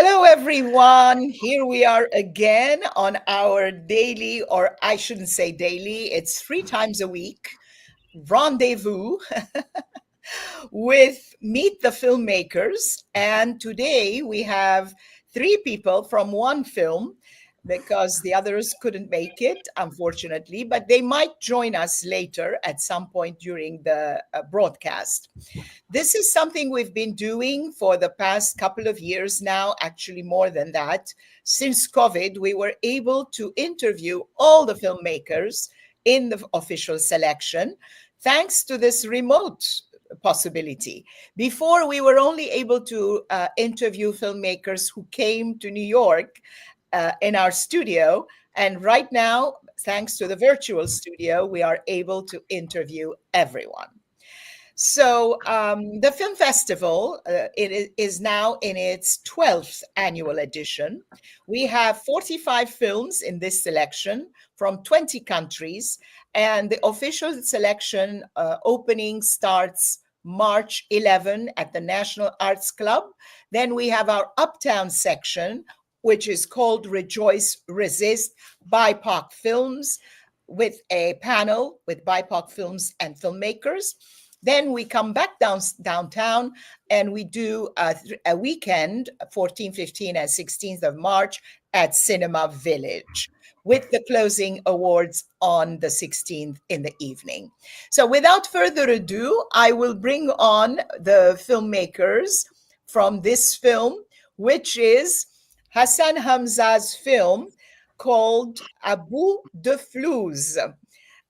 Hello, everyone. Here we are again on our daily, or I shouldn't say daily, it's 3 times a week rendezvous with Meet the Filmmakers. And today we have 3 people from one film because the others couldn't make it, unfortunately, but they might join us later at some point during the broadcast. This is something we've been doing for the past couple of years now, actually more than that. Since COVID, we were able to interview all the filmmakers in the official selection, thanks to this remote possibility. Before, we were only able to interview filmmakers who came to New York in our studio. And right now, thanks to the virtual studio, we are able to interview everyone. So the film festival it is now in its 12th annual edition. We have 45 films in this selection from 20 countries, and the official selection opening starts March 11 at the National Arts Club. Then we have our Uptown section, which is called Rejoice, Resist, BIPOC Films, with a panel with BIPOC films and filmmakers. Then we come back downtown and we do a weekend, 14th, 15th, and 16th of March at Cinema Village, with the closing awards on the 16th in the evening. So without further ado, I will bring on the filmmakers from this film, which is Hassen Hamza's film called Bout de Flouse.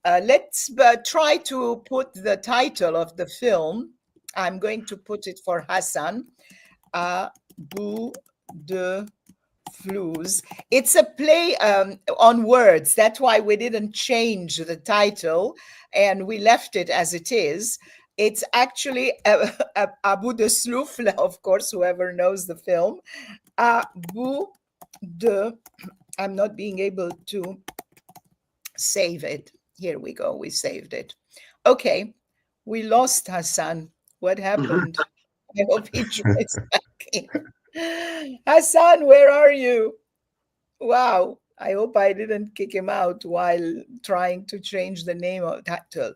Let's try to put the title of the film. I'm going to put it for Hassen, Bout de Flouse. It's a play on words. That's why we didn't change the title and we left it as it is. It's actually a bout de souffle, of course, whoever knows the film. Bout de, I'm not being able to save it. Here we go. We saved it. Okay. We lost Hassen. What happened? I hope he joins back in. Hassen, where are you? Wow. I hope I didn't kick him out while trying to change the name of that title.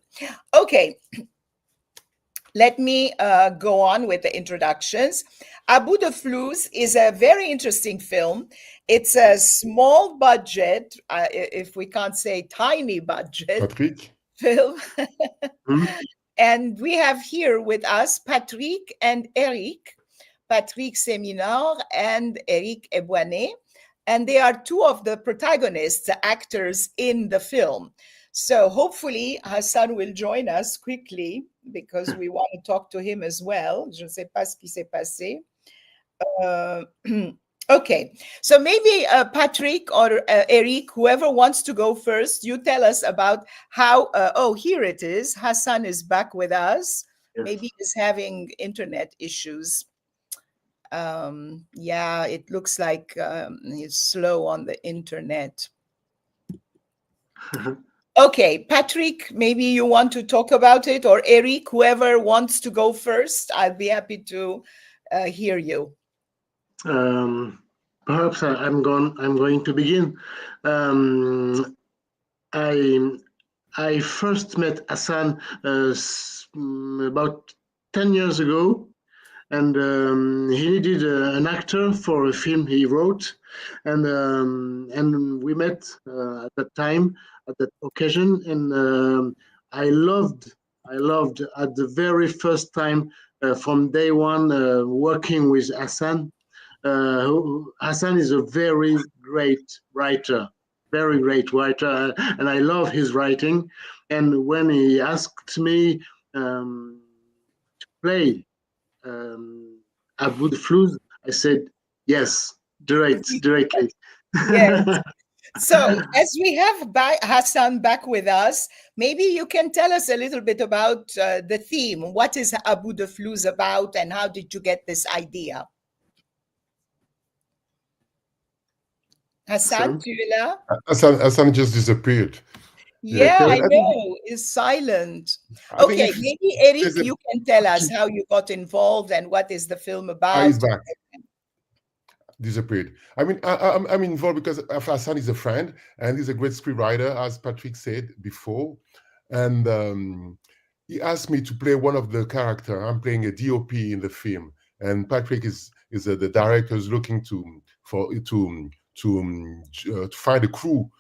Okay. Let me go on with the introductions. Bout de Flouse is a very interesting film. It's a small budget, if we can't say tiny budget, Patrick? film. And we have here with us Patrick and Eriq, Patrick Seminor and Eriq Ebouaney. And they are 2 of the protagonists, the actors in the film. So hopefully Hassen will join us quickly because we want to talk to him as well. Je ne sais pas ce qui s'est passé. Okay, so maybe Patrick or Eriq, whoever wants to go first, you tell us about how, oh, here it is. Hassen is back with us. Yes. Maybe he's having internet issues. Yeah, it looks like he's slow on the internet. Okay, Patrick, maybe you want to talk about it, or Eriq, whoever wants to go first. I'll be happy to hear you. Perhaps I'm going to begin. I first met Hassen about 10 years ago, and he needed an actor for a film he wrote, and we met at that time, at that occasion, and I loved at the very first time from day one working with Hassen. Hassen is a very great writer, and I love his writing. And when he asked me to play Bout de Flouse, I said yes, directly. Yes. So as we have Hassen back with us, maybe you can tell us a little bit about the theme. What is Bout de Flouse about, and how did you get this idea? Hassen, tu es là? Hassen just disappeared. Yeah, I know. It's silent. Okay, maybe Eriq, you can tell us how you got involved and what is the film about. He's back. disappeared. I mean, I'm involved because Hassen is a friend and he's a great scriptwriter, as Patrick said before. And he asked me to play one of the characters. I'm playing a DOP in the film, and Patrick is the director is looking to find a crew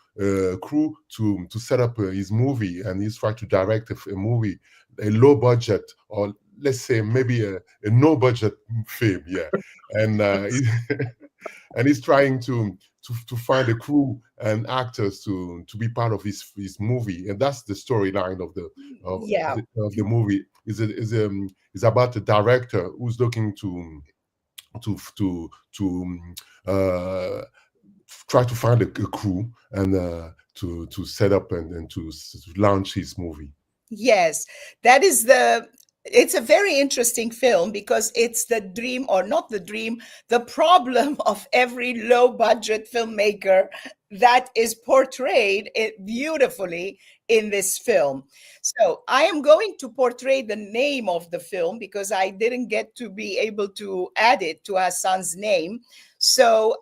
to set up his movie, and he's trying to direct a movie, a low budget, or let's say maybe a no budget film, yeah. And and he's trying to find a crew and actors to be part of his movie, and that's the storyline of Yeah. the movie. Is about a director who's looking to try to find a crew and to set up and to launch his movie. Yes, it's a very interesting film because it's the dream, or not the dream, the problem of every low budget filmmaker that is portrayed beautifully in this film. So I am going to portray the name of the film because I didn't get to be able to add it to Hassan's name. So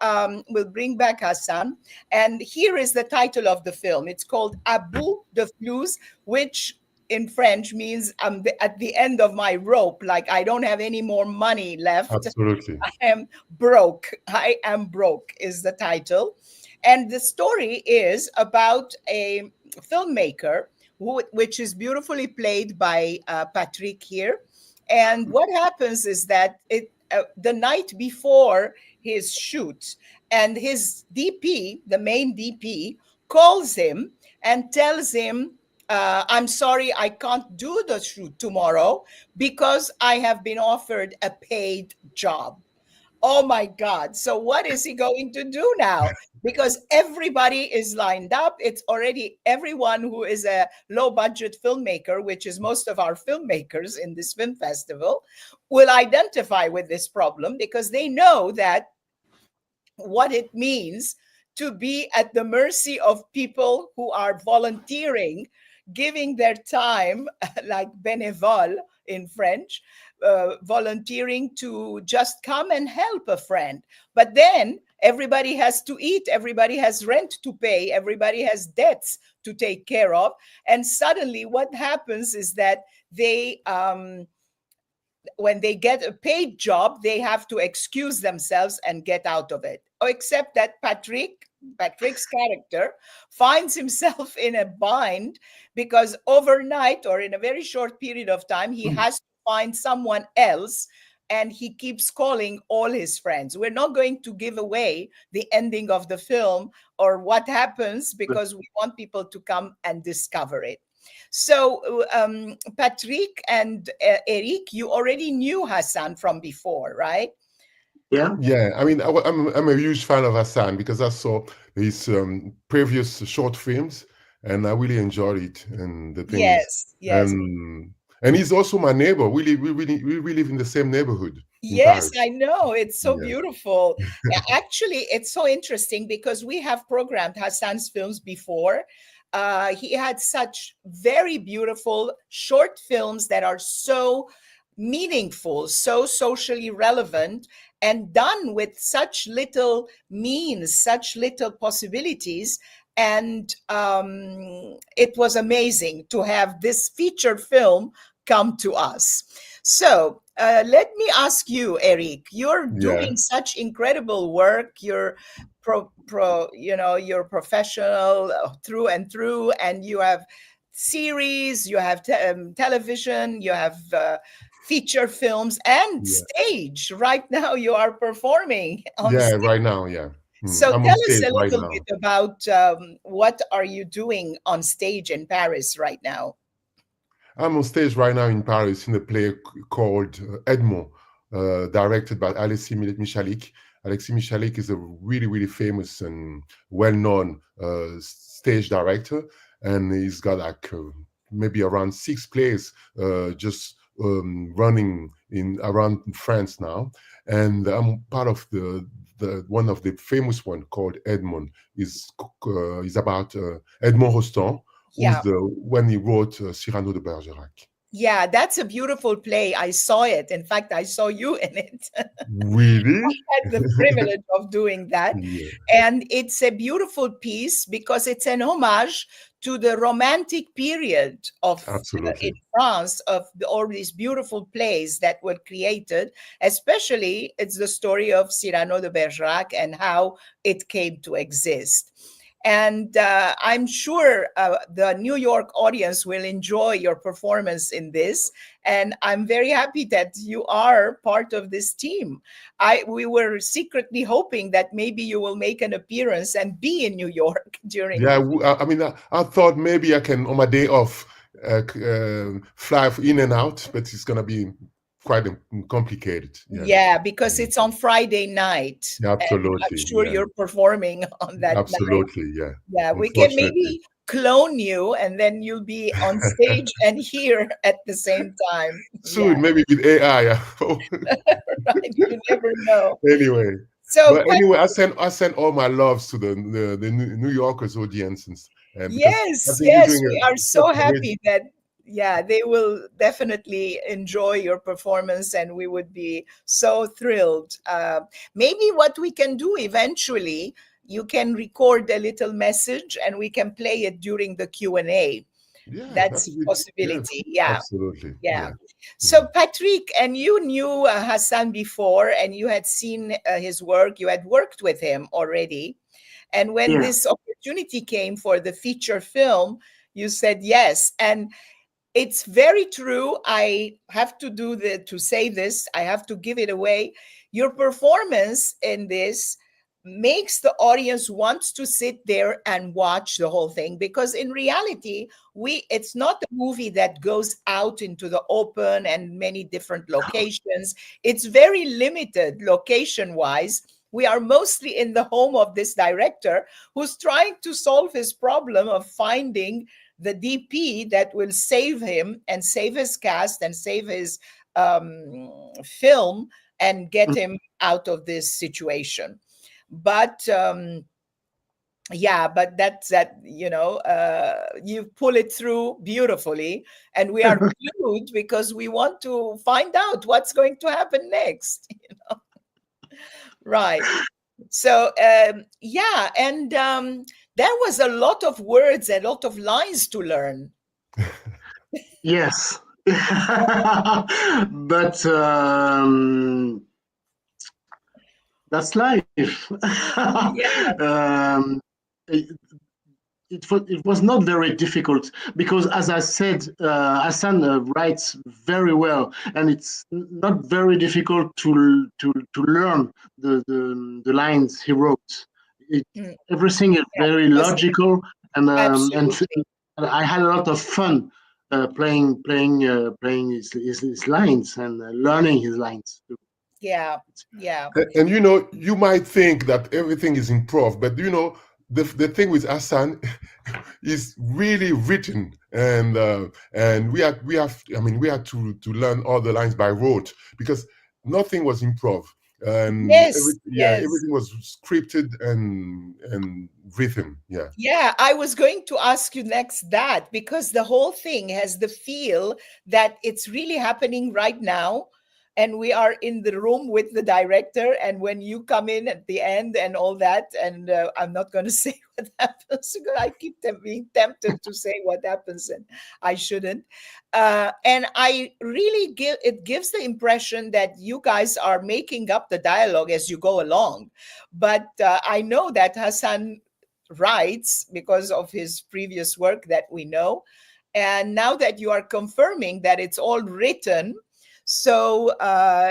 we'll bring back Hassen. And here is the title of the film. It's called Bout de Flouse, which in French means I'm at the end of my rope, like I don't have any more money left. Absolutely. I am broke. I am broke is the title. And the story is about a filmmaker, which is beautifully played by Patrick here. And what happens is that the night before his shoot, and his DP, the main DP, calls him and tells him, I'm sorry, I can't do the shoot tomorrow because I have been offered a paid job. Oh my God. So what is he going to do now? Because everybody is lined up. It's already everyone who is a low budget filmmaker, which is most of our filmmakers in this film festival, will identify with this problem because they know that what it means to be at the mercy of people who are volunteering, giving their time, like bénévole in French, volunteering to just come and help a friend. But then everybody has to eat, everybody has rent to pay, everybody has debts to take care of. And suddenly what happens is that they, when they get a paid job, they have to excuse themselves and get out of it. Except that Patrick's character finds himself in a bind because overnight or in a very short period of time, he has to find someone else, and he keeps calling all his friends. We're not going to give away the ending of the film or what happens because we want people to come and discover it. So Patrick and Eriq, you already knew Hassen from before, right? Yeah. I mean, I'm a huge fan of Hassen because I saw his previous short films and I really enjoyed it. And the thing yes. And he's also my neighbor. We live in the same neighborhood. Yes, I know. It's so beautiful. Actually, it's so interesting because we have programmed Hassan's films before. He had such very beautiful short films that are so meaningful, so socially relevant, and done with such little means, such little possibilities. And it was amazing to have this feature film come to us. So let me ask you, Eriq, you're doing such incredible work. You're you're professional through and through, and you have series, you have television, you have feature films and stage. Right now you are performing on stage. Right now, So tell us a little bit about what are you doing on stage in Paris right now? I'm on stage right now in Paris in a play called Edmond, directed by Alexis Michalik. Alexis Michalik is a really, really famous and well-known stage director, and he's got like maybe around 6 plays just running around France now. And I'm part of the one of the famous one called Edmond is about Edmond Rostand, who's when he wrote Cyrano de Bergerac. Yeah, that's a beautiful play. I saw it. In fact, I saw you in it. Really? Had the privilege of doing that. Yeah, And it's a beautiful piece because it's an homage to the romantic period of in absolutely. France of all these beautiful plays that were created. Especially, it's the story of Cyrano de Bergerac and how it came to exist. And I'm sure the New York audience will enjoy your performance in this. And I'm very happy that you are part of this team. We were secretly hoping that maybe you will make an appearance and be in New York during Yeah, the. I mean, I thought maybe I can, on my day off, fly in and out, but it's going to be quite complicated. Yeah. Yeah, because it's on Friday night. Yeah, And I'm absolutely. sure Yeah, you're performing on that night. absolutely. Yeah, Yeah, we can unfortunately. maybe clone you and then you'll be on stage and here at the same time. Yeah, Soon, maybe with AI. right. You never know. Anyway, So, but anyway, I send all my loves to the New Yorkers audience, and because I yes, think you're yes, doing we are such so a great. happy that, yeah, they will definitely enjoy your performance and we would be so thrilled. Maybe what we can do eventually, you can record a little message and we can play it during the Q&A. Yeah, That's that's a a good. Yes, possibility. Yeah. absolutely. Yeah. Yeah. So, Patrick, and you knew Hassan before and you had seen his work, you had worked with him already. And when Yeah. this opportunity came for the feature film, you said yes. And it's very true. I have to to say this, I have to give it away. Your performance in this makes the audience wants to sit there and watch the whole thing, because in reality it's not a movie that goes out into the open and many different locations. It's very limited location wise. We are mostly in the home of this director who's trying to solve his problem of finding the DP that will save him and save his cast and save his film and get him out of this situation. But yeah, but you pull it through beautifully, and we are glued because we want to find out what's going to happen next. Right. So yeah, and there was a lot of words, a lot of lines to learn. Yes. But that's life. Yeah. It, it was not very difficult because, as I said, Hassan writes very well, and it's not very difficult to learn the lines he wrote. Everything is very logical, and Absolutely. I had a lot of fun playing his lines and learning his lines. Yeah. Yeah. And you might think that everything is improv, but the thing with Hassan is really written, and we have I mean we had to learn all the lines by rote because nothing was improv, and Yes. Yes. everything was scripted and written. Yeah. Yeah, I was going to ask you next that, because the whole thing has the feel that it's really happening right now. And we are in the room with the director. And when you come in at the end and all that, and I'm not going to say what happens, because I keep being tempted to say what happens and I shouldn't. And I really it gives the impression that you guys are making up the dialogue as you go along. But I know that Hassan writes because of his previous work that we know. And now that you are confirming that it's all written, so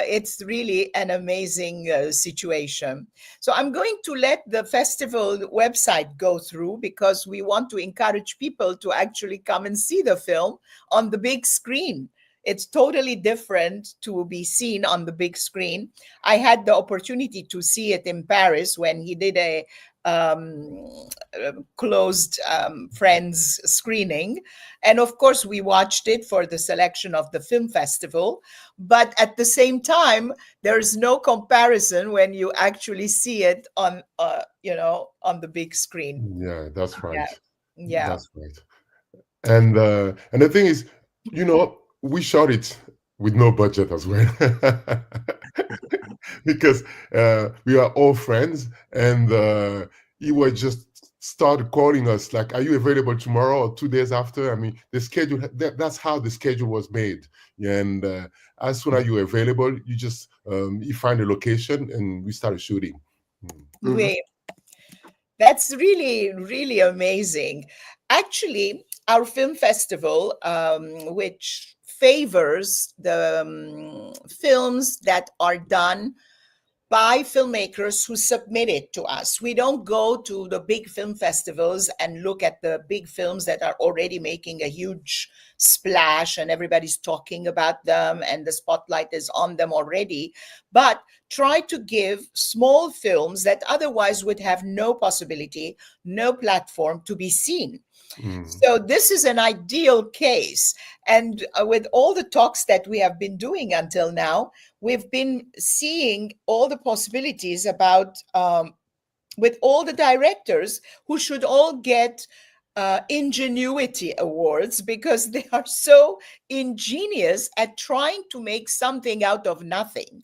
it's really an amazing situation. So I'm going to let the festival website go through because we want to encourage people to actually come and see the film on the big screen. It's totally different to be seen on the big screen. I had the opportunity to see it in Paris when he did a closed friends screening, and of course we watched it for the selection of the film festival. But at the same time, there's no comparison when you actually see it on on the big screen. Yeah, that's right. Yeah. That's right. And the thing is, we shot it with no budget as well. Because we are all friends, and he was just started calling us like, are you available tomorrow or 2 days after? I mean, the schedule, that's how the schedule was made. And as soon as you're available, you just you find a location and we started shooting. Wait, that's really, really amazing. Actually, our film festival, which favors the films that are done by filmmakers who submit it to us. We don't go to the big film festivals and look at the big films that are already making a huge splash and everybody's talking about them and the spotlight is on them already, but try to give small films that otherwise would have no possibility, no platform to be seen. So this is an ideal case. And with all the talks that we have been doing until now, we've been seeing all the possibilities about, with all the directors who should all get ingenuity awards because they are so ingenious at trying to make something out of nothing.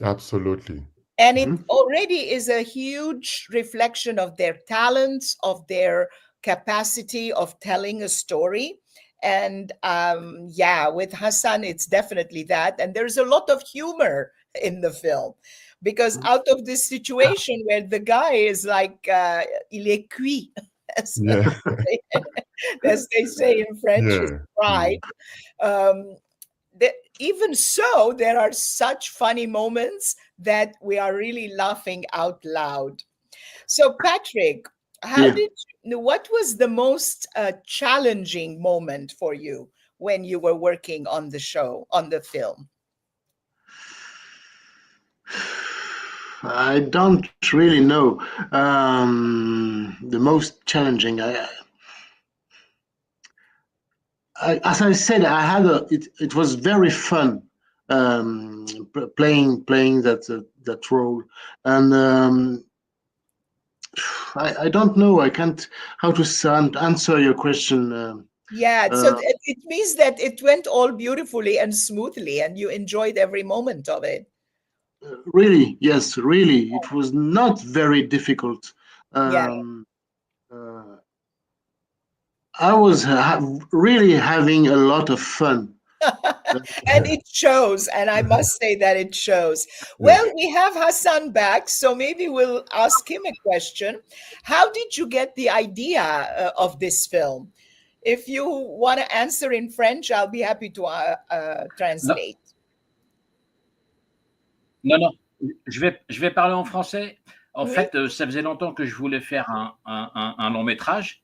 Absolutely. And it already is a huge reflection of their talents, of their capacity of telling a story. And yeah, with Hassen, it's definitely that. And there's a lot of humor in the film because out of this situation where the guy is like, il est cuit, as, as they say in French, is fried. Even so, there are such funny moments that we are really laughing out loud. So, Patrick, what was the most challenging moment for you when you were working on the show, on the film? I don't really know. The most challenging, as I said, I had it was very fun playing that role, and I don't know. I can't how to answer your question. Yeah, so it means that it went all beautifully and smoothly, and you enjoyed every moment of it. Really, yes, really, it was not very difficult. I was really having a lot of fun. And it shows, and I must say that it shows. Well, we have Hassen back, so maybe we'll ask him a question. How did you get the idea of this film? If you want to answer in French, I'll be happy to translate. Non, je vais parler en français. En fait, ça faisait longtemps que je voulais faire un long métrage.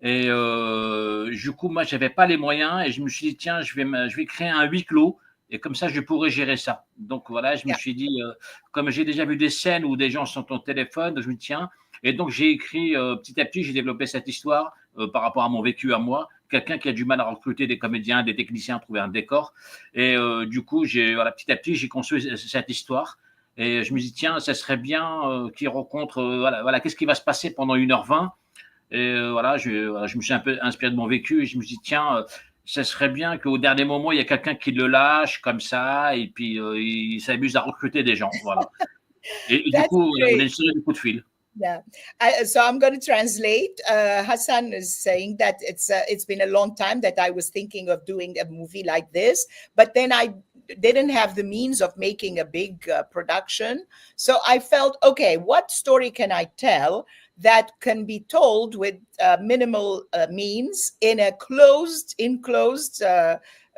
Et du coup, moi, je n'avais pas les moyens et je me suis dit, tiens, je vais créer un huis clos et comme ça, je pourrais gérer ça. Donc voilà, je me suis dit, comme j'ai déjà vu des scènes où des gens sont au téléphone, je me dis, tiens, et donc j'ai écrit petit à petit, j'ai développé cette histoire par rapport à mon vécu à moi, quelqu'un qui a du mal à recruter des comédiens, des techniciens, trouver un décor. Et du coup, voilà, petit à petit, j'ai construit cette histoire. Et je me dis, tiens, ça serait bien qu'ils rencontrent, voilà, qu'est-ce qui va se passer pendant 1h20. Et voilà, je me suis un peu inspiré de mon vécu et je me suis dit, tiens, ça serait bien qu'au dernier moment, il y a quelqu'un qui le lâche comme ça et puis il s'amuse à recruter des gens. Voilà. Et du coup, on a une série de coups de fil. Yeah. So I'm going to translate. Hassen is saying that it's been a long time that I was thinking of doing a movie like this, but then I didn't have the means of making a big production. So I felt, okay, what story can I tell that can be told with minimal means in a enclosed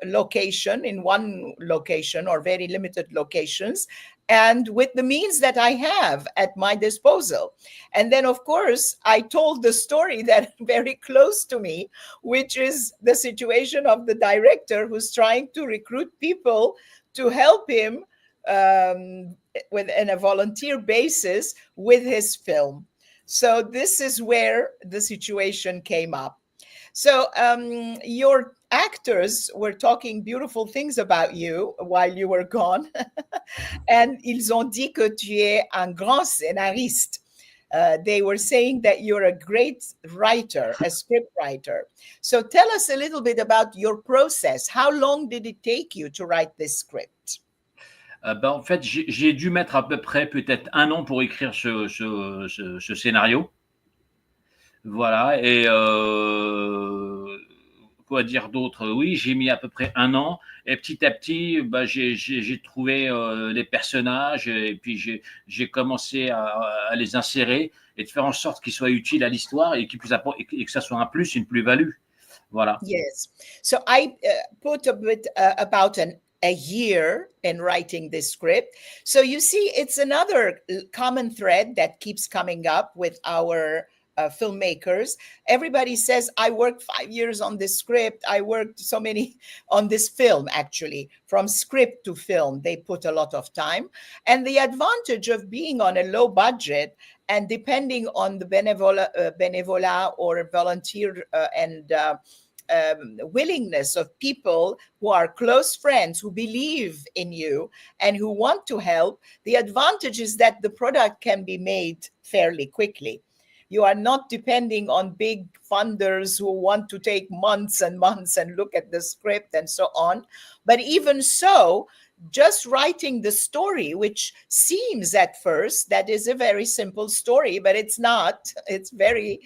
location, in one location or very limited locations, and with the means that I have at my disposal. And then, of course, I told the story that very close to me, which is the situation of the director who's trying to recruit people to help him in a volunteer basis with his film. So this is where the situation came up. So your actors were talking beautiful things about you while you were gone. And ils ont dit que tu es un grand scénariste. They were saying that you're a great writer, a script writer. So tell us a little bit about your process. How long did it take you to write this script? En fait, j'ai dû mettre à peu près peut-être 1 an pour écrire ce scénario. Voilà, et quoi dire d'autre? Oui, j'ai mis à peu près 1 an, et petit à petit, j'ai trouvé les personnages, et puis j'ai commencé à les insérer et de faire en sorte qu'ils soient utiles à l'histoire et que ça soit un plus, une plus-value. Voilà. Yes. So I put a bit about a year in writing this script. So you see, it's another common thread that keeps coming up with our filmmakers. Everybody says, I worked 5 years on this script. I worked so many on this film, actually. From script to film, they put a lot of time. And the advantage of being on a low budget and depending on the benevola or volunteer and willingness of people who are close friends, who believe in you and who want to help, the advantage is that the product can be made fairly quickly. You are not depending on big funders who want to take months and months and look at the script and so on. But even so, just writing the story, which seems at first that is a very simple story, but it's not. It's very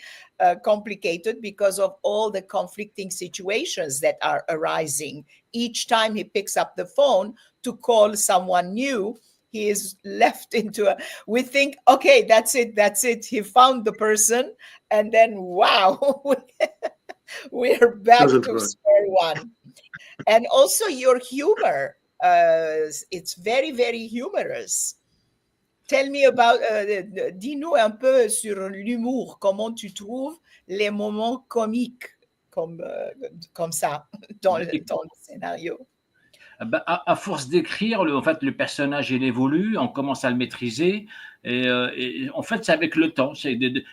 complicated because of all the conflicting situations that are arising. Each time he picks up the phone to call someone new, he is left into we think, okay, that's it. He found the person. And then, wow, we're back to square one. And also your humor. It's very, very humorous. Tell me about, dis-nous un peu sur l'humour. Comment tu trouves les moments comiques comme ça dans le scénario? À force d'écrire, en fait, le personnage, il évolue, on commence à le maîtriser. Et en fait, c'est avec le temps.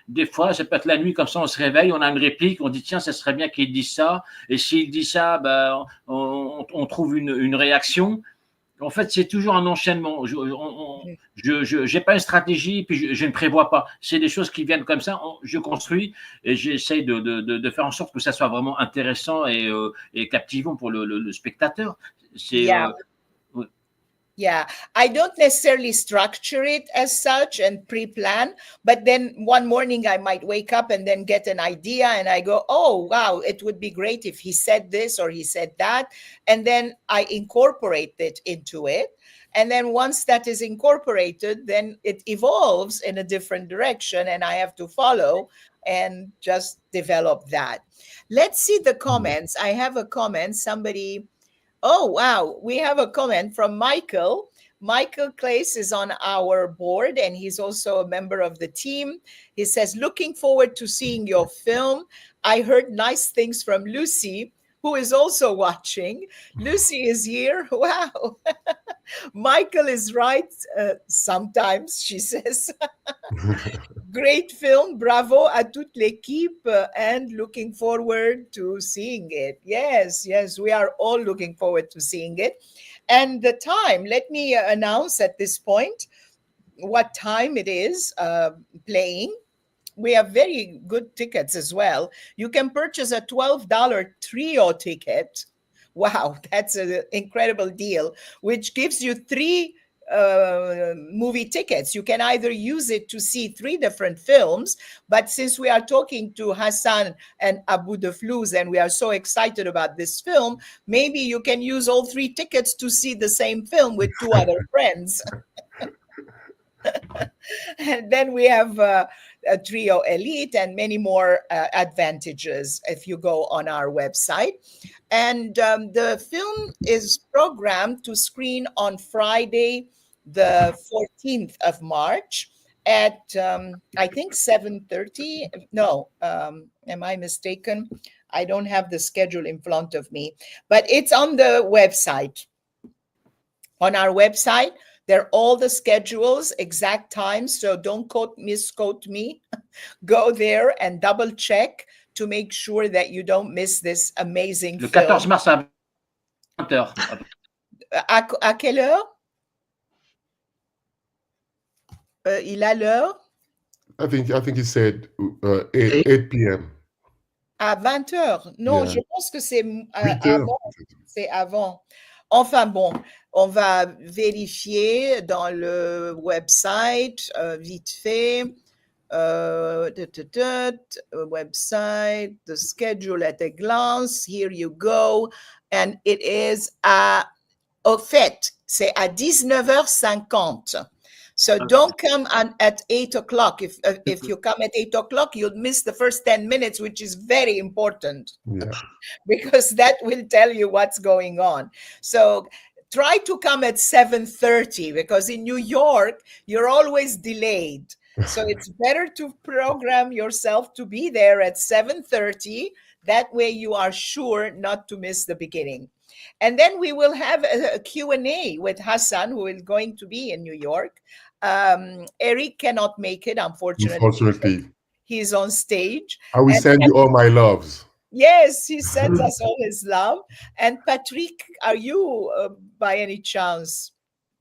Des fois, ça peut être la nuit, comme ça, on se réveille, on a une réplique, on dit, tiens, ça serait bien qu'il dise ça. Et s'il dit ça, on trouve une réaction. En fait, c'est toujours un enchaînement. Je n'ai pas une stratégie, puis je ne prévois pas. C'est des choses qui viennent comme ça. Je construis et j'essaye de faire en sorte que ça soit vraiment intéressant et captivant pour le spectateur. Yeah, I don't necessarily structure it as such and pre-plan, but then one morning I might wake up and then get an idea and I go, oh, wow, it would be great if he said this or he said that. And then I incorporate it into it. And then once that is incorporated, then it evolves in a different direction and I have to follow and just develop that. Let's see the comments. I have a comment, somebody... Oh, wow. We have a comment from Michael. Michael Claes is on our board and he's also a member of the team. He says, looking forward to seeing your film. I heard nice things from Lucy, who is also watching. Lucy is here. Wow. Michael is right. Sometimes, she says. Great film. Bravo à toute l'équipe and looking forward to seeing it. Yes, we are all looking forward to seeing it. And the time, let me announce at this point what time it is playing. We have very good tickets as well. You can purchase a $12 trio ticket. Wow, that's an incredible deal, which gives you 3 movie tickets. You can either use it to see 3 different films, but since we are talking to Hassen and Abu de Flouse and we are so excited about this film, maybe you can use all 3 tickets to see the same film with 2 other friends. And then we have a Trio Elite and many more advantages if you go on our website. And the film is programmed to screen on Friday, the 14th of March at, I think, 7:30. No, am I mistaken? I don't have the schedule in front of me, but it's on the website. On our website, there are all the schedules, exact times, so don't misquote me. Go there and double check to make sure that you don't miss this amazing Le film. 14 mars à 20h. À quelle heure? Il a l'heure? I think he said 8 p.m. À 20 heures. Non, Yeah. je pense que c'est 8 heures. avant. C'est avant. Enfin bon, on va vérifier dans le website vite fait. Website, the schedule at a glance. Here you go. And it is au fait, c'est à 19h50. So don't come at 8 o'clock. If you come at 8 o'clock, you'll miss the first 10 minutes, which is very important. Yeah. Because that will tell you what's going on. So try to come at 7:30, because in New York, you're always delayed. So it's better to program yourself to be there at 7:30. That way you are sure not to miss the beginning. And then we will have a Q&A with Hassen, who is going to be in New York. Eriq cannot make it, unfortunately. He's on stage. I will send you all my loves. Yes, he sends us all his love. And Patrick, are you by any chance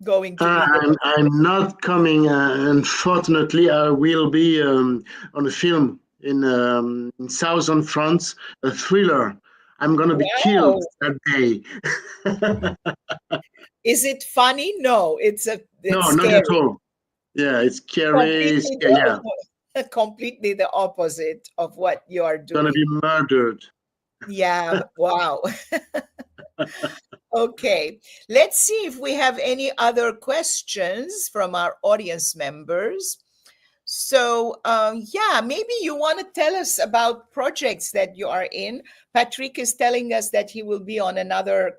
going to be there? I'm not coming. Unfortunately, I will be on a film in southern France, a thriller. I'm going to be killed that day. Is it funny? No, it's no, scary. not at all. Yeah, it's scary. Completely the opposite of what you are doing. Going to be murdered. Yeah, wow. Okay, let's see if we have any other questions from our audience members. So, yeah, maybe you want to tell us about projects that you are in. Patrick is telling us that he will be on another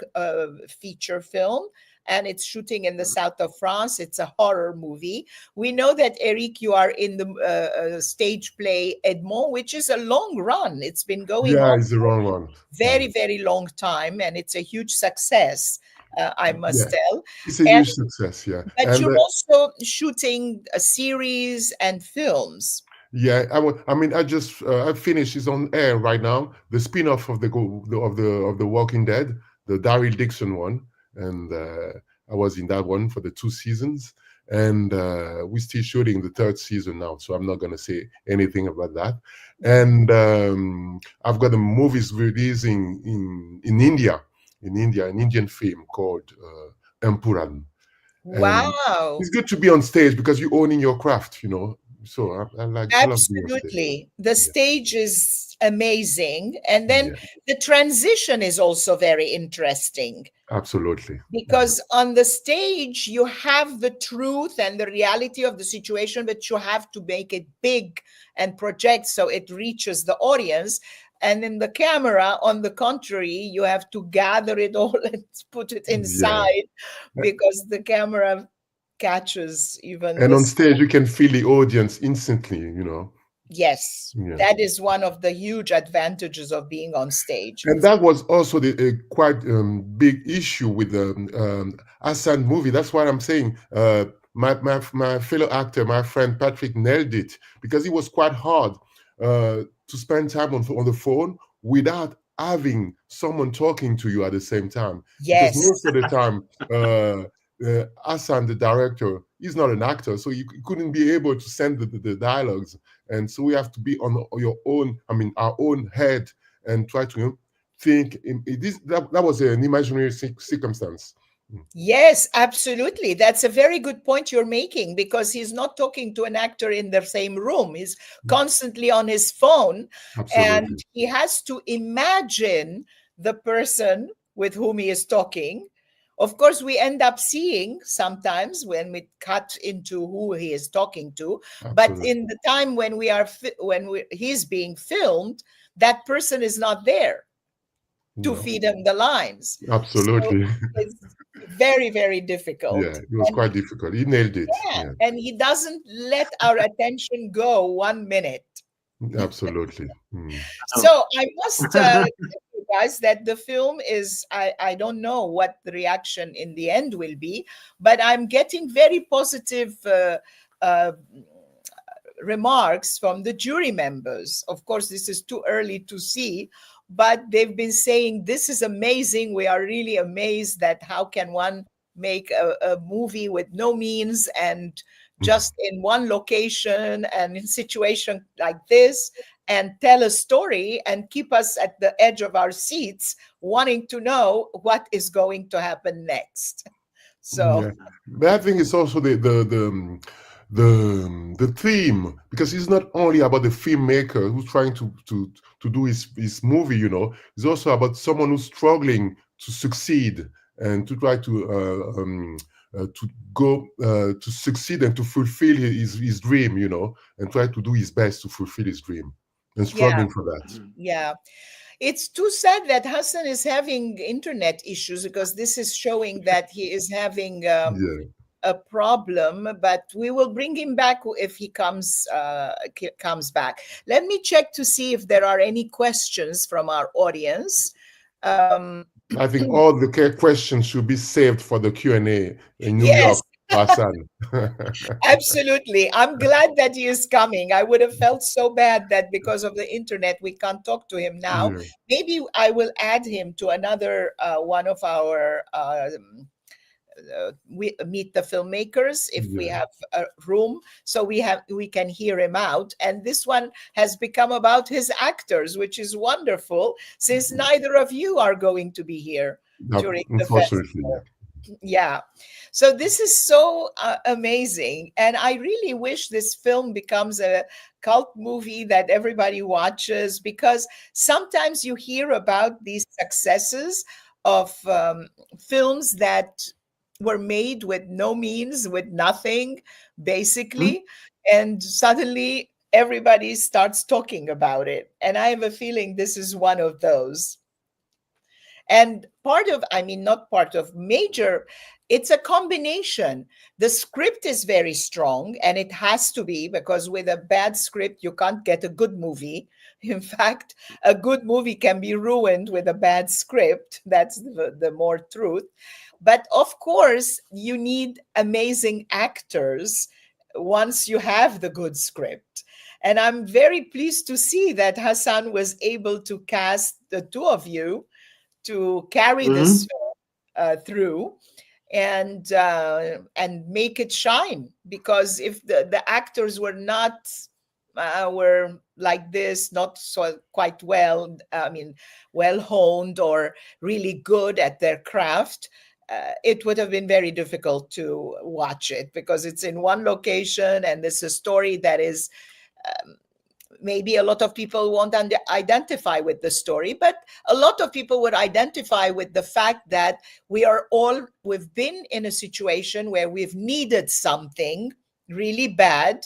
feature film, and it's shooting in the south of France. It's a horror movie. We know that, Eriq, you are in the stage play Edmond, which is a long run. It's been going on. Yeah, it's a long one. Very, very long time, and it's a huge success, I must tell. It's a huge success, yeah. But you're also shooting a series and films. Yeah, I finished. It's on air right now. The spin-off of the Walking Dead, the Daryl Dixon one, and I was in that one for the 2 seasons, and we're still shooting the 3rd season now. So I'm not going to say anything about that. And I've got the movies releasing in India, an Indian film called Empuran. Wow! It's good to be on stage because you're owning your craft, you know. So I like absolutely. The stage is amazing, and then the transition is also very interesting. Absolutely. Because on the stage you have the truth and the reality of the situation, but you have to make it big and project so it reaches the audience. And in the camera, on the contrary, you have to gather it all and put it inside because the camera catches even. And on stage, you can feel the audience instantly, you know. Yes, that is one of the huge advantages of being on stage. And that was also the quite big issue with the Hassen movie. That's why I'm saying my fellow actor, my friend Patrick, nailed it, because it was quite hard to spend time on the phone without having someone talking to you at the same time. Yes. Because most of the time, Hassen, the director, is not an actor, so you couldn't be able to send the dialogues. And so we have to be on our own head and try to think. That was an imaginary circumstance. Yes, absolutely. That's a very good point you're making, because he's not talking to an actor in the same room. He's constantly on his phone. Absolutely. And he has to imagine the person with whom he is talking. Of course, we end up seeing sometimes when we cut into who he is talking to, but in the time when he's being filmed, that person is not there to feed him the lines. Absolutely. So it's very, very difficult. Yeah, it was quite difficult. He nailed it. Yeah, and he doesn't let our attention go 1 minute. Absolutely. So I must tell you guys that the film is, I don't know what the reaction in the end will be, but I'm getting very positive remarks from the jury members. Of course, this is too early to see, but they've been saying, this is amazing. We are really amazed that how can one make a movie with no means and just in one location and in situation like this, and tell a story and keep us at the edge of our seats, wanting to know what is going to happen next. So, yeah. But I think it's also the theme, because it's not only about the filmmaker who's trying to do his movie, you know. It's also about someone who's struggling to succeed and to try to go to succeed and to fulfill his dream, you know, and try to do his best to fulfill his dream, and struggling for that. yeah. It's too sad that Hassen is having internet issues, because this is showing that he is having a problem, but we will bring him back if he comes back. Let me check to see if there are any questions from our audience. I think all the questions should be saved for the Q&A in New Yes. York, Hassan. Absolutely. I'm glad that he is coming. I would have felt so bad that because of the internet, we can't talk to him now. Yeah. Maybe I will add him to another one of our we meet the filmmakers if we have a room, so we can hear him out. And this one has become about his actors, which is wonderful, since neither of you are going to be here during the festival. Yeah, so this is so amazing, and I really wish this film becomes a cult movie that everybody watches, because sometimes you hear about these successes of films that were made with no means, with nothing, basically, and suddenly everybody starts talking about it. And I have a feeling this is one of those. And it's a combination. The script is very strong, and it has to be, because with a bad script, you can't get a good movie. In fact, a good movie can be ruined with a bad script. That's the more truth. But of course, you need amazing actors once you have the good script. And I'm very pleased to see that Hassen was able to cast the two of you to carry this film through and make it shine. Because if the actors were not were like this, not so quite well, well honed or really good at their craft, it would have been very difficult to watch it, because it's in one location and it's a story that is maybe a lot of people won't identify with the story, but a lot of people would identify with the fact that we've been in a situation where we've needed something really bad,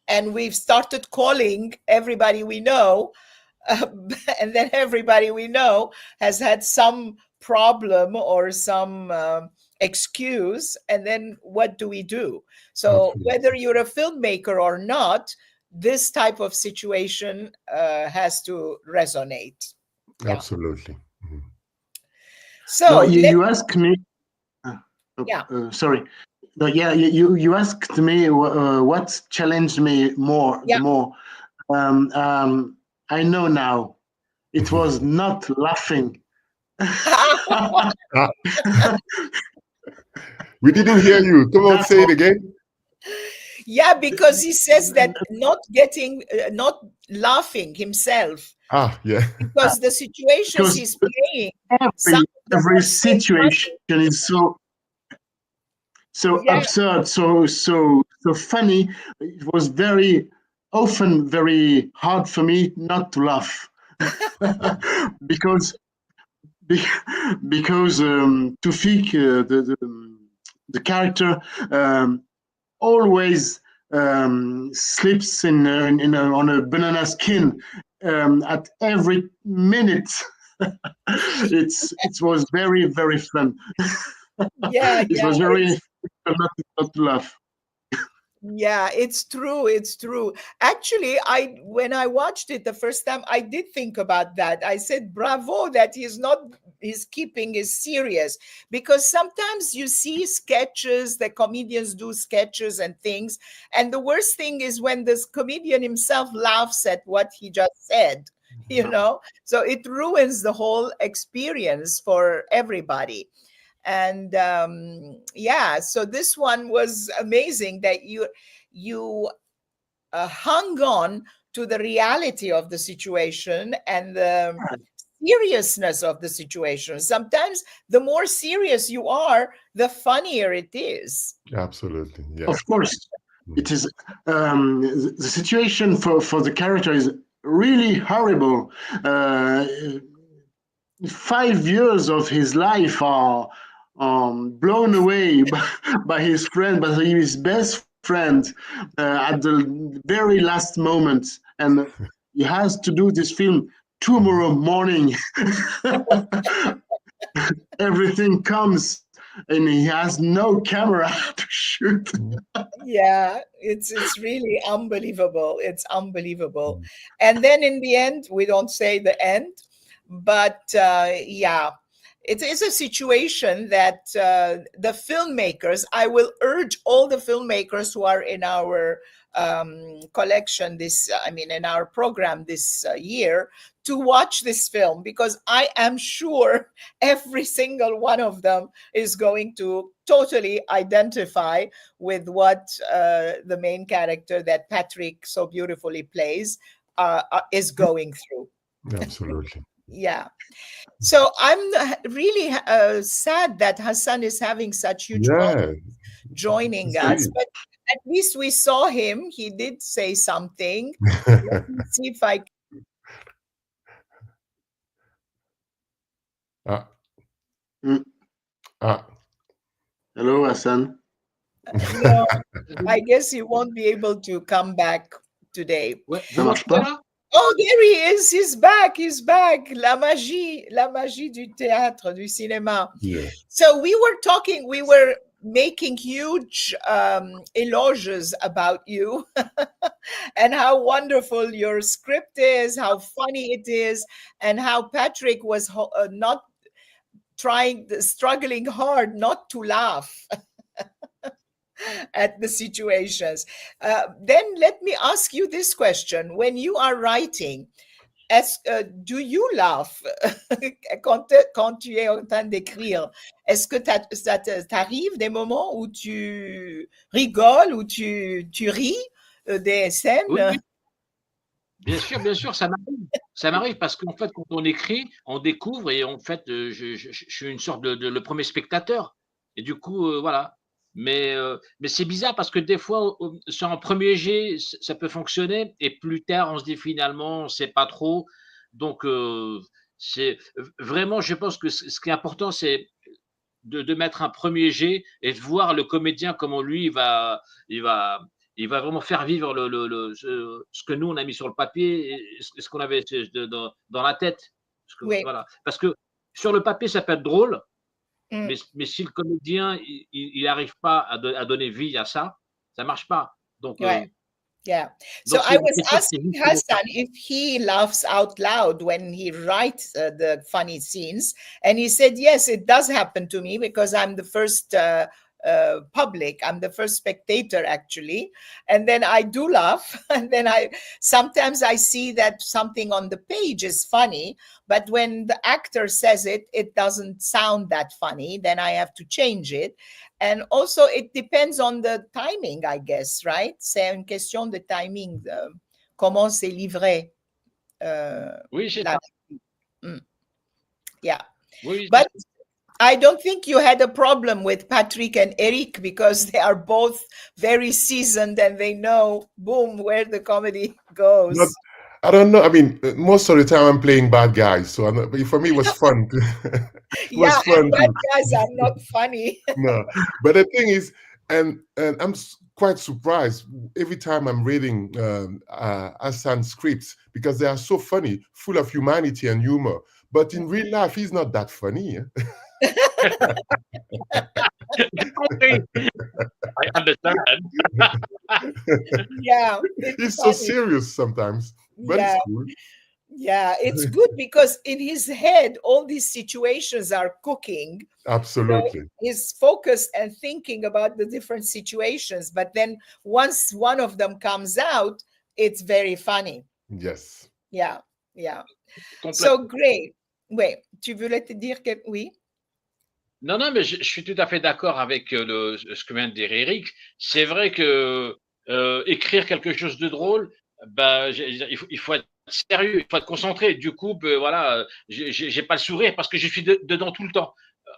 and we've started calling everybody we know, and then everybody we know has had some problem or some excuse, and then what do we do? So whether you're a filmmaker or not, this type of situation has to resonate. Absolutely. So no, you asked me. Sorry. No, you asked me what challenged me more. The more I know now, it was not laughing. We didn't hear you. Come on, say it again. Yeah, because he says that not laughing himself. Yeah. Because the situations he's playing, every situation is so absurd, so funny. It was very often very hard for me not to laugh, because Tufik, the character, always sleeps on a banana skin at every minute. It was very, very fun. It was very not to laugh. Yeah, it's true. It's true. Actually, when I watched it the first time, I did think about that. I said, bravo, that his keeping is serious, because sometimes you see sketches, the comedians do sketches and things. And the worst thing is when this comedian himself laughs at what he just said, so it ruins the whole experience for everybody. And yeah, so this one was amazing that you hung on to the reality of the situation and the seriousness of the situation. Sometimes the more serious you are, the funnier it is. Absolutely, yeah. Of course, it is. The situation for the character is really horrible. 5 years of his life are blown away by his friend, by his best friend at the very last moment, and he has to do this film tomorrow morning. Everything comes, and he has no camera to shoot. Yeah, it's really unbelievable. It's unbelievable. And then in the end, we don't say the end, but yeah, it is a situation that the filmmakers, I will urge all the filmmakers who are in our collection in our program this year, to watch this film, because I am sure every single one of them is going to totally identify with what the main character that Patrick so beautifully plays is going through. Absolutely. Yeah. So I'm really sad that Hassen is having such huge problems joining us, but at least we saw him. He did say something. Let me see if I Hello, Hassen. no, I guess he won't be able to come back today. Ça marche pas? Oh, there he is. He's back. He's back. La magie du théâtre, du cinéma. Yeah. So we were making huge eloges about you and how wonderful your script is, how funny it is, and how Patrick was not struggling hard not to laugh at the situations. Then let me ask you this question. When you are writing, do you laugh quand tu es en train d'écrire? Est-ce que ça t'arrive des moments où tu rigoles, où tu ris des scènes? Oui. Bien sûr, ça m'arrive. Ça m'arrive parce qu'en fait, quand on écrit, on découvre et en fait, je suis une sorte de le premier spectateur. Et du coup, voilà. Mais c'est bizarre parce que des fois, sur un premier jet, ça peut fonctionner et plus tard, on se dit finalement, on ne sait pas trop. Donc, c'est vraiment, je pense que ce qui est important, c'est de mettre un premier jet et de voir le comédien comment lui, il va vraiment faire vivre ce que nous, on a mis sur le papier et ce qu'on avait dans la tête. Voilà. Parce que sur le papier, ça peut être drôle, mais si le comédien il n'arrive pas à donner vie à ça, ça ne marche pas. Donc, yeah. So I was asking Hassen if he laughs out loud when he writes the funny scenes. And he said, yes, it does happen to me because I'm the first public. I'm the first spectator, actually. And then I do laugh. And then sometimes I see that something on the page is funny, but when the actor says it, it doesn't sound that funny. Then I have to change it. And also it depends on the timing, I guess, right? C'est une question de timing. Comment c'est livré. Oui, c'est ça. Yeah. Oui, but I don't think you had a problem with Patrick and Eriq because they are both very seasoned and they know, boom, where the comedy goes. I don't know. I mean, most of the time I'm playing bad guys, so for me it was fun. Bad guys are not funny. No, but the thing is, and I'm quite surprised every time I'm reading Hassan's scripts because they are so funny, full of humanity and humor. But in real life, he's not that funny. I understand. Yeah, he's so serious sometimes, but it's cool. Yeah, it's good because in his head, all these situations are cooking. Absolutely. So he's focused and thinking about the different situations. But then once one of them comes out, it's very funny. Yes. Yeah. So great. Wait, tu voulais te dire que oui? Non, non, mais je suis tout à fait d'accord avec ce que vient de dire Eriq. C'est vrai que écrire quelque chose de drôle, bah, il faut être sérieux, il faut être concentré. Du coup, voilà, j'ai pas le sourire parce que je suis dedans tout le temps.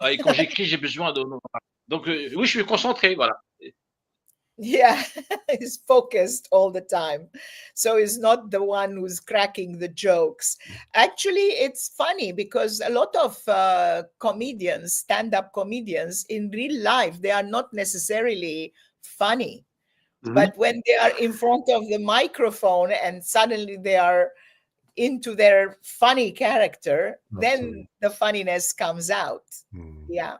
Et quand j'écris, j'ai besoin de. Donc, oui, je suis concentré, voilà. Yeah, he's focused all the time. So he's not the one who's cracking the jokes. Actually, it's funny because a lot of comedians, stand-up comedians, in real life, they are not necessarily funny. But when they are in front of the microphone and suddenly they are into their funny character, then the funniness comes out. Yeah.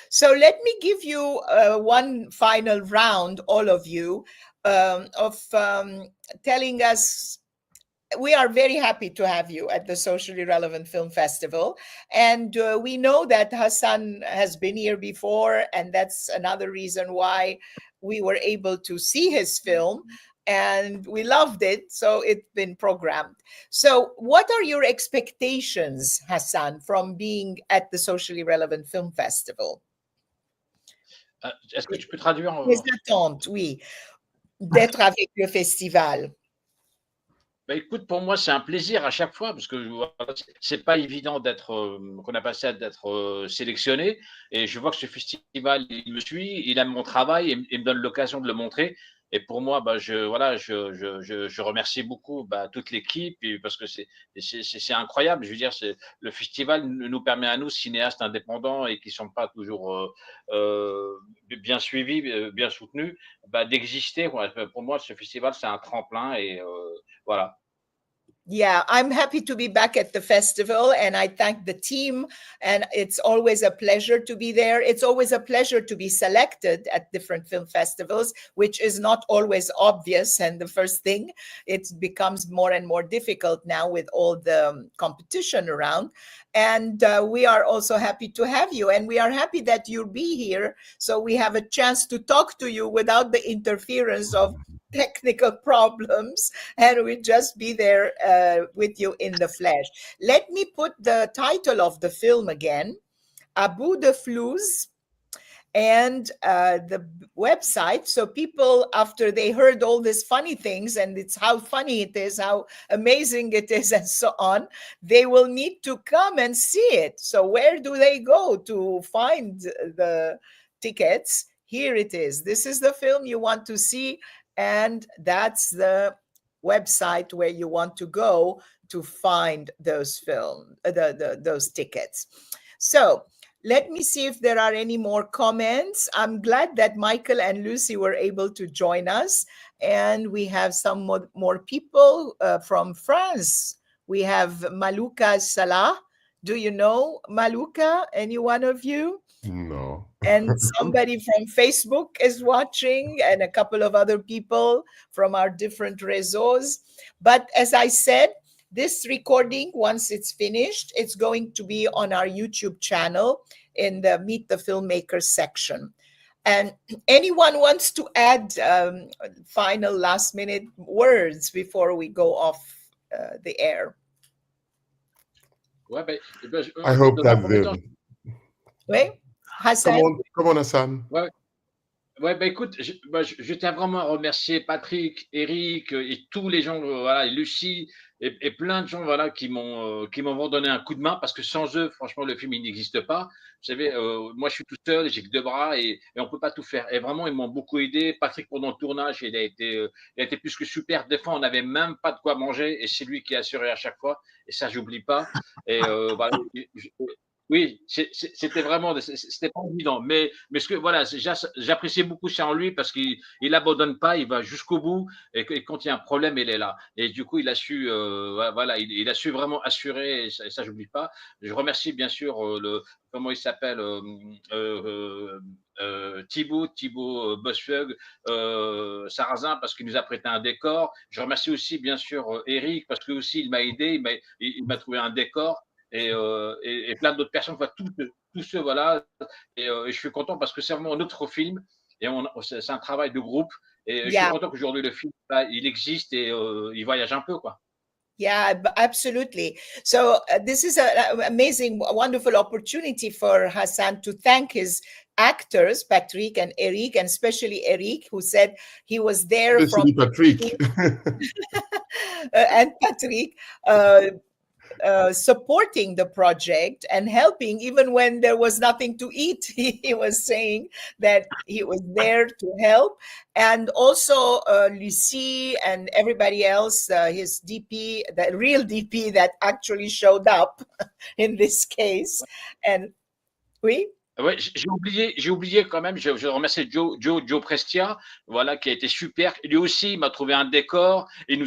So let me give you one final round, all of you, of telling us. We are very happy to have you at the Socially Relevant Film Festival. And we know that Hassen has been here before, and that's another reason why we were able to see his film. And we loved it, so it's been programmed. So what are your expectations, Hassen, from being at the Socially Relevant Film Festival? Est-ce que tu peux traduire Les attentes, oui, d'être avec le festival. Bah, écoute, pour moi, c'est un plaisir à chaque fois parce que voilà, c'est pas évident d'être, qu'on a passé à d'être sélectionné. Et je vois que ce festival, il me suit, il aime mon travail et me donne l'occasion de le montrer. Et pour moi, bah, je remercie beaucoup toute l'équipe parce que c'est incroyable. Je veux dire, le festival nous permet à nous, cinéastes indépendants et qui ne sont pas toujours bien suivis, bien soutenus, d'exister. Pour moi, ce festival, c'est un tremplin et voilà. Yeah, I'm happy to be back at the festival and I thank the team. And it's always a pleasure to be there. It's always a pleasure to be selected at different film festivals, which is not always obvious. And the first thing, it becomes more and more difficult now with all the competition around. And we are also happy to have you. And we are happy that you'll be here. So we have a chance to talk to you without the interference of technical problems, and we just be there with you in the flesh. Let me put the title of the film again, Abu de Flouse, and the website. So people, after they heard all these funny things and it's how funny it is, how amazing it is, and so on, they will need to come and see it. So where do they go to find the tickets? Here it is. This is the film you want to see, and that's the website where you want to go to find those those tickets. So let me see if there are any more comments. I'm glad that Michael and Lucy were able to join us, and we have some more people from France. We have Maluka Salah. Do you know Maluka? Any one of you? No. And somebody from Facebook is watching, and a couple of other people from our different réseaux. But as I said, this recording, once it's finished, it's going to be on our YouTube channel in the Meet the Filmmakers section. And anyone wants to add final last-minute words before we go off the air? I hope that Oui? Hassen? Come on, Hassen. Ouais, écoute, je tiens vraiment à remercier Patrick, Eriq et tous les gens, voilà, et Lucie et plein de gens, voilà, qui m'ont donné un coup de main parce que sans eux, franchement, le film il n'existe pas. Vous savez, moi je suis tout seul, j'ai que 2 bras et on peut pas tout faire. Et vraiment, ils m'ont beaucoup aidé. Patrick pendant le tournage, il a été plus que super. Des fois, on n'avait même pas de quoi manger et c'est lui qui a assuré à chaque fois. Et ça, j'oublie pas. Et voilà. Oui, c'était vraiment, c'était pas évident, mais ce que voilà, j'appréciais beaucoup ça en lui parce qu'il abandonne pas, il va jusqu'au bout et quand il y a un problème, il est là. Et du coup, il a su, voilà, il a su vraiment assurer et ça j'oublie pas. Je remercie bien sûr comment il s'appelle, Thibaut Bosfug, Sarrazin parce qu'il nous a prêté un décor. Je remercie aussi bien sûr Eriq parce que aussi il m'a aidé, il m'a trouvé un décor. Et plein d'autres personnes, enfin, tous ceux, voilà. Et je suis content parce que c'est vraiment notre film et c'est un travail de groupe. Et je suis content qu'aujourd'hui le film, il existe et il voyage un peu, quoi. Yeah, absolutely. So this is an amazing, wonderful opportunity for Hassan to thank his actors, Patrick and Eriq, and especially Eriq, who said he was there from Patrick. and Patrick supporting the project and helping even when there was nothing to eat. He was saying that he was there to help. And also Lucie and everybody else, his DP, the real DP that actually showed up in this case. And oui. Ouais, j'ai oublié quand même, je remercie Joe Prestia, voilà, qui a été super. Lui aussi, il m'a trouvé un décor, il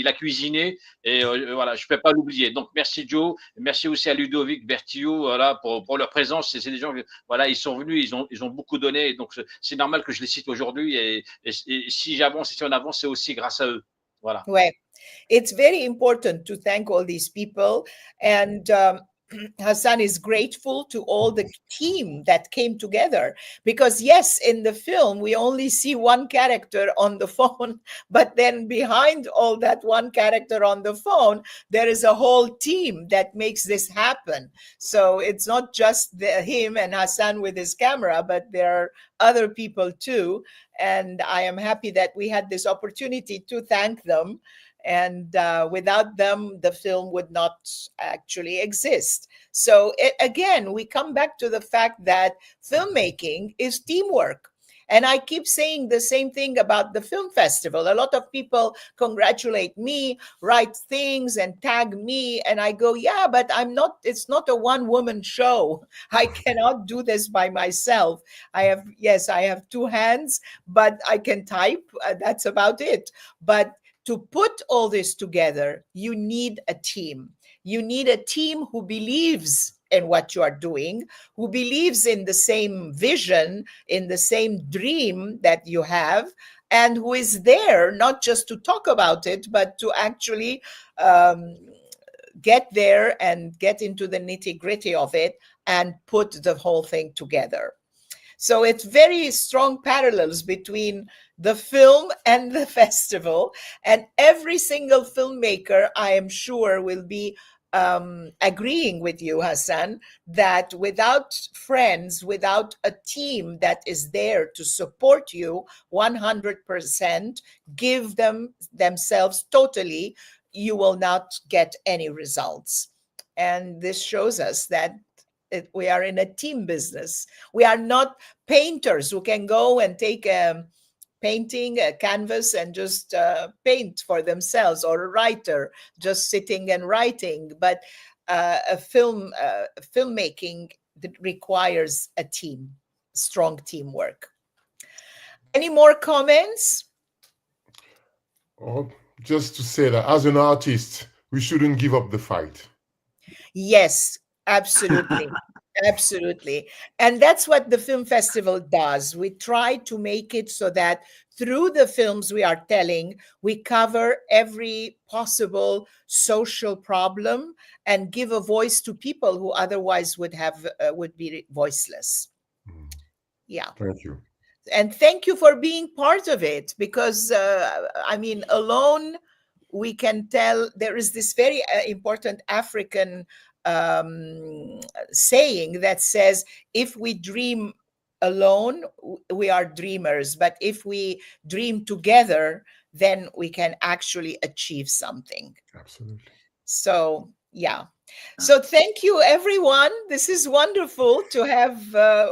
a cuisiné, et voilà, je peux pas l'oublier. Donc, merci Joe, merci aussi à Ludovic Bertillot, voilà, pour leur présence. C'est des gens, voilà, ils sont venus, ils ont beaucoup donné, donc c'est normal que je les cite aujourd'hui, et si on avance, c'est aussi grâce à eux. Voilà. Ouais. It's very important to thank all these people, and Hassan is grateful to all the team that came together, because yes, in the film we only see one character on the phone, but then behind all that one character on the phone there is a whole team that makes this happen. So it's not just him and Hassan with his camera, but there are other people too, and I am happy that we had this opportunity to thank them. And without them, the film would not actually exist. So again, we come back to the fact that filmmaking is teamwork. And I keep saying the same thing about the film festival. A lot of people congratulate me, write things and tag me. And I go, yeah, but it's not a one-woman show. I cannot do this by myself. I have two hands, but I can type. That's about it. But to put all this together, you need a team. You need a team who believes in what you are doing, who believes in the same vision, in the same dream that you have, and who is there not just to talk about it, but to actually get there and get into the nitty-gritty of it and put the whole thing together. So it's very strong parallels between the film and the festival. And every single filmmaker, I am sure, will be agreeing with you, Hassan, that without friends, without a team that is there to support you 100%, give themselves totally, you will not get any results. And this shows us that we are in a team business. We are not painters who can go and take a painting, a canvas, and just paint for themselves, or a writer just sitting and writing. But filmmaking that requires a team, strong teamwork. Any more comments? Oh, just to say that as an artist, we shouldn't give up the fight. Yes, absolutely. Absolutely. And that's what the film festival does. We try to make it so that through the films we are telling, we cover every possible social problem and give a voice to people who otherwise would be voiceless. Yeah. Thank you. And thank you for being part of it, because alone we can tell. There is this very important African saying that says, if we dream alone, we are dreamers, but if we dream together, then we can actually achieve something. Absolutely. So yeah. So thank you, everyone. This is wonderful to have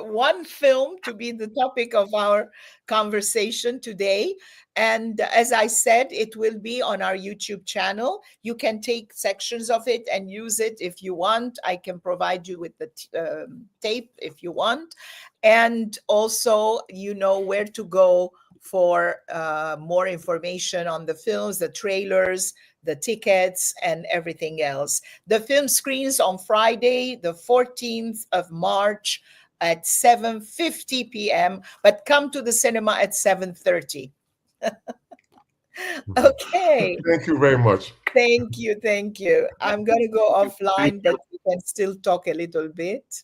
one film to be the topic of our conversation today. And as I said, it will be on our YouTube channel. You can take sections of it and use it if you want. I can provide you with the tape if you want. And also, you know where to go for more information on the films, the trailers, the tickets, and everything else. The film screens on Friday, the 14th of March at 7:50 p.m., but come to the cinema at 7:30. Okay. Thank you very much. Thank you. I'm going to go offline, but we can still talk a little bit.